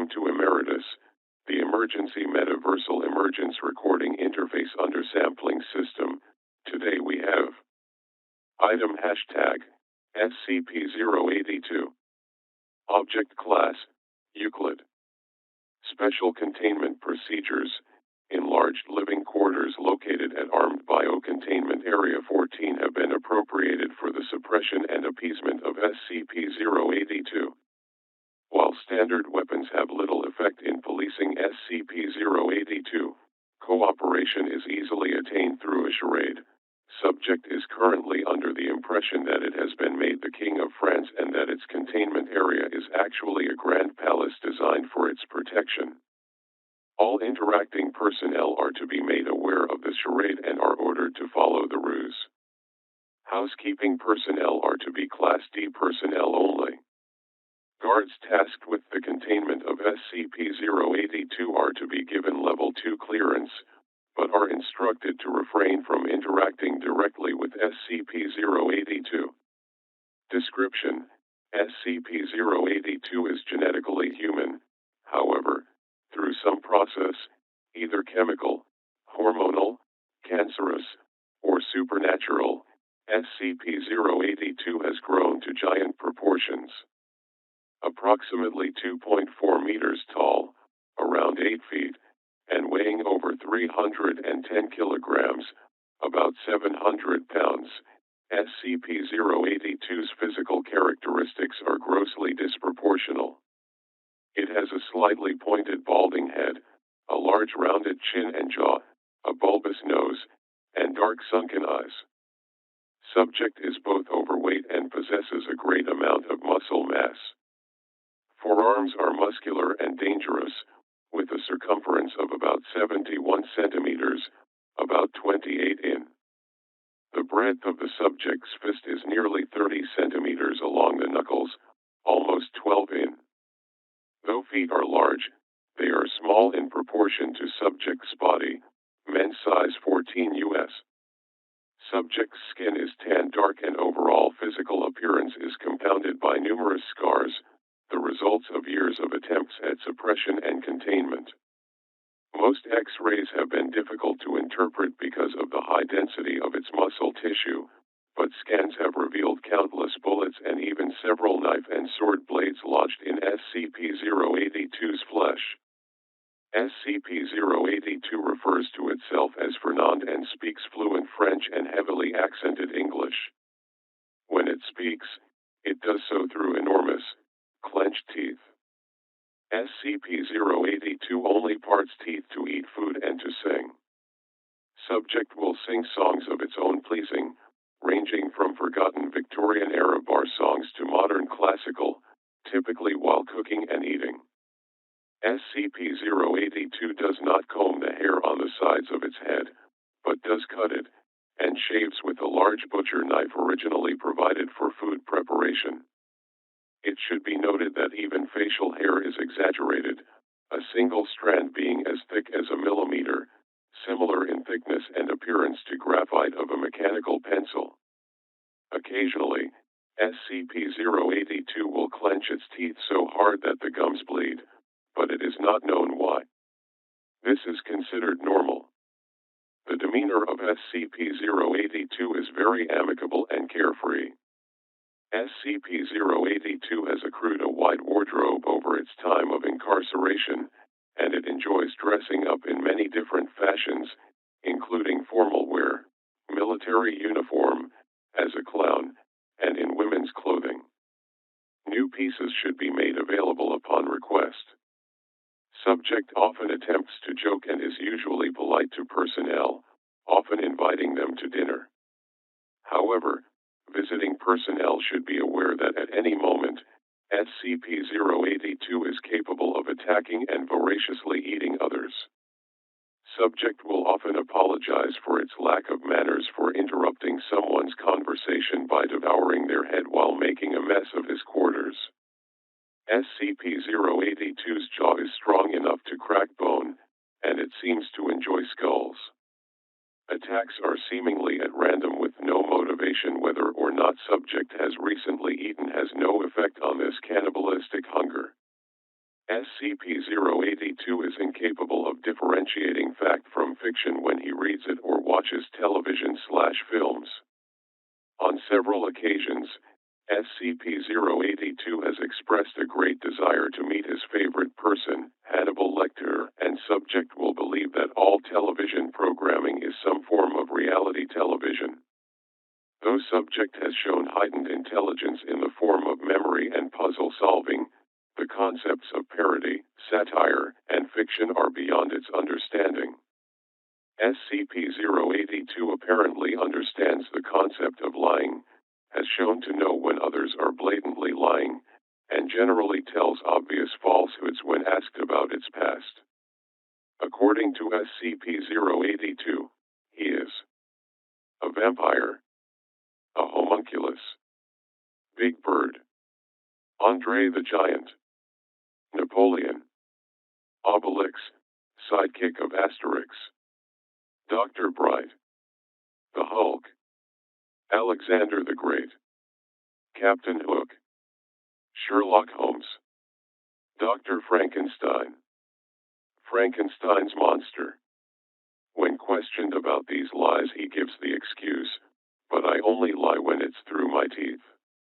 Welcome to Emeritus, the Emergency Metaversal Emergence Recording Interface Undersampling System. Today we have Item Hashtag SCP-082 Object Class Euclid Special Containment Procedures Enlarged living quarters located at Armed Biocontainment Area 14 have been appropriated for the suppression and appeasement of SCP-082. While standard weapons have little effect in policing SCP-082, cooperation is easily attained through a charade. Subject is currently under the impression that it has been made the King of France and that its containment area is actually a grand palace designed for its protection. All interacting personnel are to be made aware of the charade and are ordered to follow the ruse. Housekeeping personnel are to be Class D personnel only. Guards tasked with the containment of SCP-082 are to be given Level 2 clearance, but are instructed to refrain from interacting directly with SCP-082. Description: SCP-082 is genetically human. However, through some process, either chemical, hormonal, cancerous, or supernatural, SCP-082 has grown to giant proportions. Approximately 2.4 meters tall, around 8 feet, and weighing over 310 kilograms, about 700 pounds, SCP-082's physical characteristics are grossly disproportional. It has a slightly pointed balding head, a large rounded chin and jaw, a bulbous nose, and dark sunken eyes. Subject is both overweight and possesses a great amount of muscle mass. Forearms are muscular and dangerous, with a circumference of about 71 centimeters, about 28 in. The breadth of the subject's fist is nearly 30 centimeters along the knuckles, almost 12 in. Though feet are large, they are small in proportion to subject's body, men's size 14 US. Subject's skin is tan dark and overall physical appearance is compounded by numerous scars, the results of years of attempts at suppression and containment. Most X-rays have been difficult to interpret because of the high density of its muscle tissue, but scans have revealed countless bullets and even several knife and sword blades lodged in SCP-082's flesh. SCP-082 refers to itself as Fernand and speaks fluent French and heavily accented English. When it speaks, it does so through enormous, clenched teeth. SCP-082 only parts teeth to eat food and to sing. Subject will sing songs of its own pleasing, ranging from forgotten Victorian-era bar songs to modern classical, typically while cooking and eating. SCP-082 does not comb the hair on the sides of its head, but does cut it, and shaves with a large butcher knife originally provided for food preparation. It should be noted that even facial hair is exaggerated, a single strand being as thick as a millimeter, similar in thickness and appearance to graphite of a mechanical pencil. Occasionally, SCP-082 will clench its teeth so hard that the gums bleed, but it is not known why. This is considered normal. The demeanor of SCP-082 is very amicable and carefree. SCP-082 has accrued a wide wardrobe over its time of incarceration, and it enjoys dressing up in many different fashions, including formal wear, military uniform, as a clown, and in women's clothing. New pieces should be made available upon request. Subject often attempts to joke and is usually polite to personnel, often inviting them to dinner. However, visiting personnel should be aware that at any moment, SCP-082 is capable of attacking and voraciously eating others. Subject will often apologize for its lack of manners for interrupting someone's conversation by devouring their head while making a mess of his quarters. SCP-082's jaw is strong enough to crack bone, and it seems to enjoy skulls. Attacks are seemingly at random with no motivation. Whether or not subject has recently eaten has no effect on this cannibalistic hunger. SCP-082 is incapable of differentiating fact from fiction when he reads it or watches television/films. On several occasions, SCP-082 has expressed a great desire to meet his favorite person, Hannibal Lecter, and subject will believe that all television programming is some form of reality television. Though subject has shown heightened intelligence in the form of memory and puzzle solving, the concepts of parody, satire, and fiction are beyond its understanding. SCP-082 apparently understands the concept of lying, has shown to know when others are blatantly lying, and generally tells obvious falsehoods when asked about its past. According to SCP-082, he is a vampire, a homunculus, Big Bird, Andre the Giant, Napoleon, Obelix, sidekick of Asterix, Dr. Bright, the Hulk, Alexander the Great, Captain Hook, Sherlock Holmes, Dr. Frankenstein, Frankenstein's monster. When questioned about these lies, he gives the excuse, "But I only lie when it's through my teeth."